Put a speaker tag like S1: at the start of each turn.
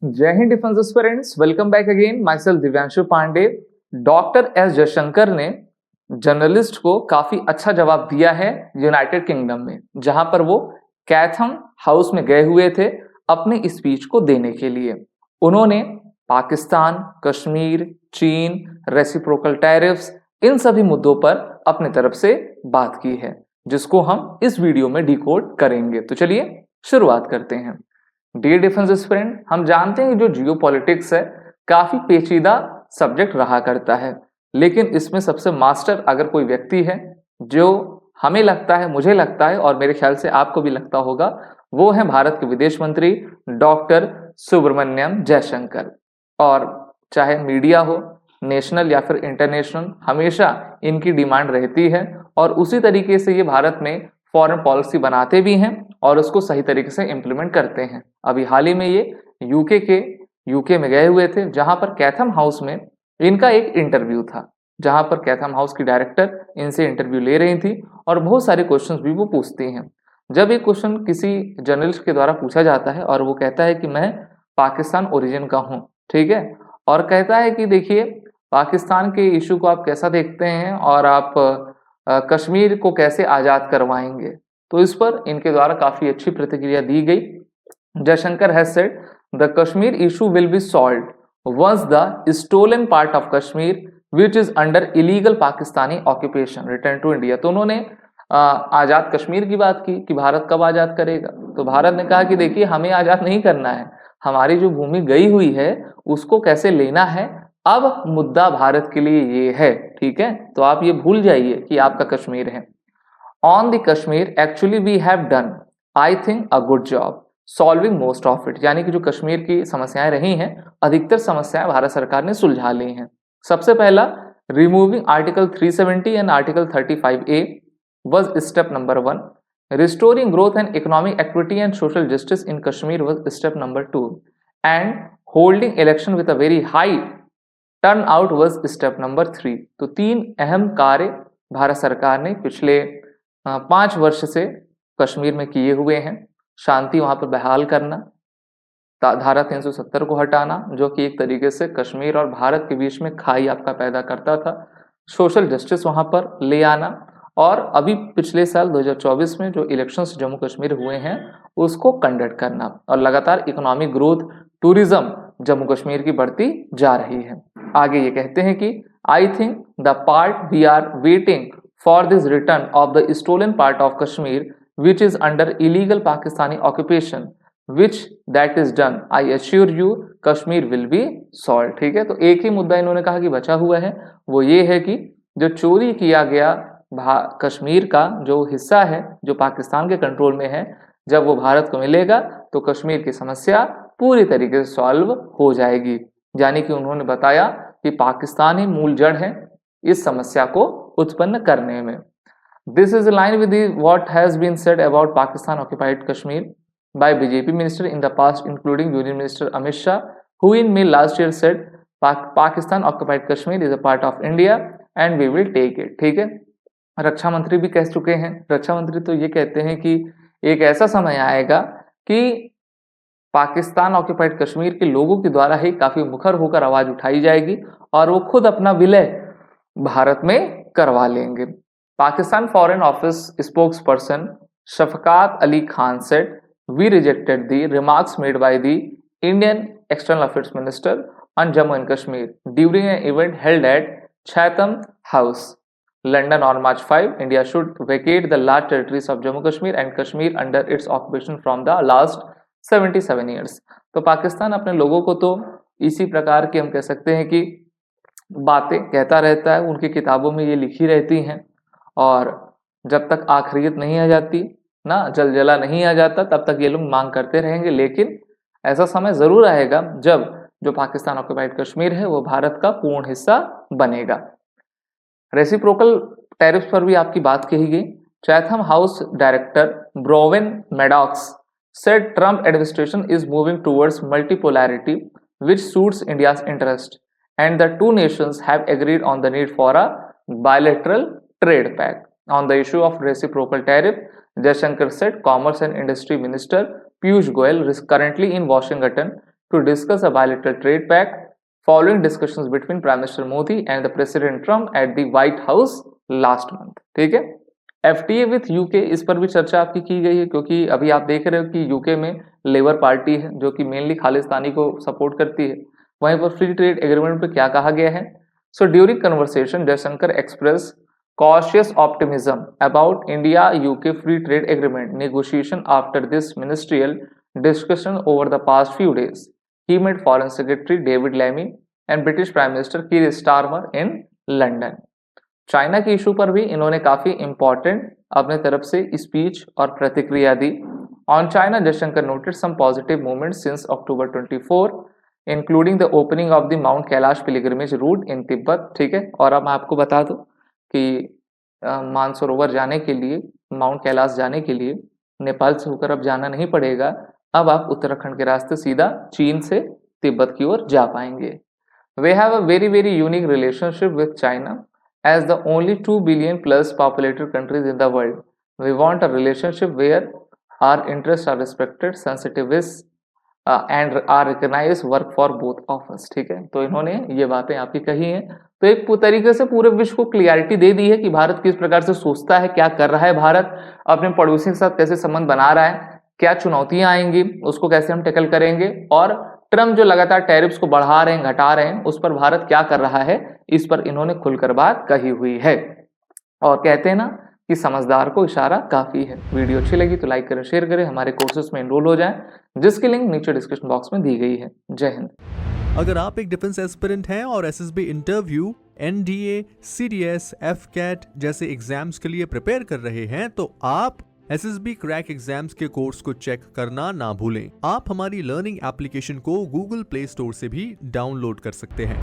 S1: जय Hind defence aspirants, welcome back again. Myself Divyanshu Pandey. Doctor S Jaishankar ने journalist को काफी अच्छा जवाब दिया है यूनाइटेड किंगडम में, जहां पर वो कैथम हाउस में गए हुए थे अपनी स्पीच को देने के लिए। उन्होंने पाकिस्तान, कश्मीर, चीन, रेसिप्रोकल टैरिफ्स, इन सभी मुद्दों पर अपनी तरफ से बात की है, जिसको हम इस वीडियो में डिकोड करेंगे। तो चलिए शुरुआत करते हैं। डियर डिफेंस एस्पिरेंट, हम जानते हैं कि जो जियो पॉलिटिक्स है काफी पेचीदा सब्जेक्ट रहा करता है, लेकिन इसमें सबसे मास्टर अगर कोई व्यक्ति है जो हमें लगता है, मुझे लगता है और मेरे ख्याल से आपको भी लगता होगा, वो है भारत के विदेश मंत्री डॉक्टर सुब्रमण्यम जयशंकर। और चाहे मीडिया हो, नेशनल या फिर इंटरनेशनल, हमेशा इनकी डिमांड रहती है और उसी तरीके से ये भारत में फॉरेन पॉलिसी बनाते भी हैं और उसको सही तरीके से इम्प्लीमेंट करते हैं। अभी हाल ही में ये यूके में गए हुए थे, जहां पर कैथम हाउस में इनका एक इंटरव्यू था, जहां पर कैथम हाउस की डायरेक्टर इनसे इंटरव्यू ले रही थी और बहुत सारे क्वेश्चंस भी वो पूछती हैं। जब एक क्वेश्चन किसी जर्नलिस्ट के द्वारा पूछा जाता है और वो कहता है कि मैं पाकिस्तान ओरिजिन का हूँ, ठीक है, और कहता है कि देखिए पाकिस्तान के इशू को आप कैसा देखते हैं और आप कश्मीर को कैसे आज़ाद करवाएंगे, तो इस पर इनके द्वारा काफ़ी अच्छी प्रतिक्रिया दी गई। Jaishankar has said the Kashmir issue will be solved once the stolen part of Kashmir which is under illegal Pakistani occupation return to India. तो उन्होंने आज़ाद कश्मीर की बात की कि भारत कब आज़ाद करेगा, तो भारत ने कहा कि देखिए हमें आज़ाद नहीं करना है, हमारी जो भूमि गई हुई है उसको कैसे लेना है, अब मुद्दा भारत के लिए ये है, ठीक है। तो आप ये भूल जाइए कि आपका कश्मीर है। On the Kashmir actually we have done I think a good job solving most of it, यानी कि जो कश्मीर की समस्याएं रही हैं, अधिकतर समस्याएं भारत सरकार ने सुलझा ली हैं। सबसे पहला, removing article 370 and article 35A was step number 1. Restoring growth and economic equity and social justice in Kashmir was step number 2. And holding election with a very high turnout was step number 3. तो 3 अहम कार्य भारत सरकार ने पिछले 5 वर्ष से कश्मीर में किए हुए हैं। शांति वहां पर बहाल करना, धारा 370 को हटाना जो कि एक तरीके से कश्मीर और भारत के बीच में खाई आपका पैदा करता था, सोशल जस्टिस वहां पर ले आना, और अभी पिछले साल 2024 में जो इलेक्शंस जम्मू कश्मीर हुए हैं उसको कंडक्ट करना, और लगातार economic growth, tourism Jammu Kashmir की बढ़ती जा रही है। आगे ये कहते हैं कि I think the part we are waiting for this return of the stolen part of Kashmir which is under illegal Pakistani occupation, which that is done, I assure you Kashmir will be solved। ठीक है, तो एक ही मुद्दा इन्होंने कहा कि बचा हुआ है, वो ये है कि जो चोरी किया गया कश्मीर का जो हिस्सा है जो पाकिस्तान के कंट्रोल में है, जब वो भारत को मिलेगा तो कश्मीर की समस्या पूरी तरीके से सॉल्व हो जाएगी। यानी कि उन्होंने बताया कि पाकिस्तान ही मूल जड़ है इस समस्या को उत्पन्न करने में। This is in line with what has been said about Pakistan occupied Kashmir by BJP minister in the past, including Union Minister Amit Shah, who in May last year said Pakistan occupied Kashmir is a part of India and we will take it। ठीक है, रक्षा मंत्री भी कह चुके हैं। रक्षा मंत्री तो ये कहते हैं कि एक ऐसा समय आएगा कि पाकिस्तान ऑक्यूपाइड कश्मीर के लोगों के द्वारा ही काफी मुखर होकर आवाज उठाई जाएगी और वो खुद अपना विलय भारत में करवा लेंगे। Pakistan Foreign Office spokesperson Shafqat Ali Khan said, "We rejected the remarks made by the Indian External Affairs Minister on Jammu and Kashmir during an event held at Chatham House, London on March 5. India should vacate the large territories of Jammu Kashmir and Kashmir under its occupation from the last 77 years." तो पाकिस्तान अपने लोगों को तो इसी प्रकार की हम कह सकते हैं कि बातें कहता रहता है, उनकी किताबों में ये लिखी रहती हैं, और जब तक आखिरियत नहीं आ जाती ना, जलजला नहीं आ जाता, तब तक ये लोग मांग करते रहेंगे। लेकिन ऐसा समय जरूर आएगा जब जो पाकिस्तान ऑक्युपाइड कश्मीर है वो भारत का पूर्ण हिस्सा बनेगा। रेसिप्रोकल टैरिफ पर भी आपकी बात कही गई। Chatham House director Bronwen Maddox said Trump administration is moving towards multipolarity which suits India's interest, and the two nations have agreed on the need for a bilateral trade pact. On the issue of reciprocal tariff, Jaishankar said Commerce and Industry Minister Piyush Goyal is currently in Washington to discuss a bilateral trade pact following discussions between Prime Minister Modi and the President Trump at the White House last month। ठीक है, FTA with UK, इस पर भी चर्चा आपकी की गई है, क्योंकि अभी आप देख रहे हो कि यूके में लेबर पार्टी है जो कि मेनली खालिस्तानी को सपोर्ट करती है। वहीं पर फ्री ट्रेड एग्रीमेंट पे क्या कहा गया है। So during conversation Jaishankar express cautious optimism about India UK free trade agreement negotiation after this ministerial discussion over the past few days. He met Foreign Secretary David Lammy and British Prime Minister Keir Starmer in London. China के issue पर भी इन्होंने काफी important अपने तरफ से speech और प्रतिक्रिया दी। On China Jaishankar noted some positive movements since October 24 including the opening of the mount Kailash pilgrimage route in Tibet. ठीक है, और अब मैं आपको बता दूं कि मानसरोवर जाने के लिए, माउंट कैलाश जाने के लिए नेपाल से होकर अब जाना नहीं पड़ेगा। अब आप उत्तराखंड के रास्ते सीधा चीन से तिब्बत की ओर जा पाएंगे। We have a very unique relationship with China as the only 2 billion plus populated countries in the world. We want a relationship where our interest are respected, sensitivities and are recognise work for both of us. ठीक है, तो इन्होंने ये बातें आपकी कही हैं, तो एक तरीके से पूरे विश्व को क्लियरिटी दे दी है कि भारत किस प्रकार से सोचता है, क्या कर रहा है, भारत अपने पड़ोसी के साथ कैसे संबंध बना रहा है, क्या चुनौतियां आएंगी उसको कैसे हम टैकल करेंगे, और ट्रम्प जो लगातार टैरिफ्स को बढ़ा रहे हैं, घटा रहे हैं, उस पर भारत क्या कर रहा है, इस पर इन्होंने खुलकर बात कही हुई है। और कहते हैं ना कि समझदार को इशारा काफी है। वीडियो अच्छी लगी तो लाइक करें, शेयर करें, हमारे कोर्सेज में एनरोल हो जाएं, जिसकी लिंक नीचे डिस्क्रिप्शन बॉक्स में दी गई है। जय हिंद।
S2: अगर आप एक डिफेंस एस्पिरेंट हैं और SSB interview, NDA, CDS, AFCAT जैसे एग्जाम्स के लिए प्रिपेयर कर रहे हैं तो आप एसएसबी क्रैक एग्जाम्स के कोर्स को चेक करना ना भूलें। आप हमारी लर्निंग एप्लीकेशन को गूगल प्ले स्टोर से भी डाउनलोड कर सकते हैं।